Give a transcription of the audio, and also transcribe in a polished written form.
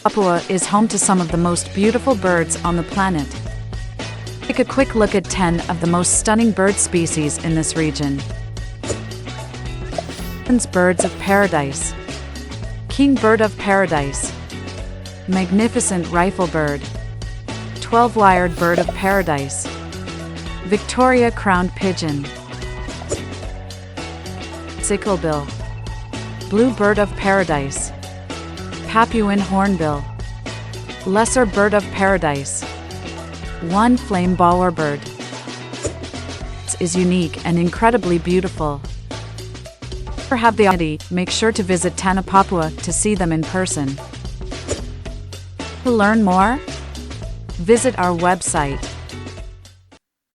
Papua is home to some of the most beautiful birds on the planet. Take a quick look at 10 of the most stunning bird species in this region. Birds of paradise. King bird of paradise. Magnificent Riflebird. 12-wired bird of paradise. Victoria crowned pigeon. Sicklebill. Blue bird of paradise. Papuan Hornbill. Lesser bird of paradise. One flame Bowerbird. Is unique and incredibly beautiful. If you have the opportunity, make sure to visit Tanah Papua to see them in person. To learn more, visit our website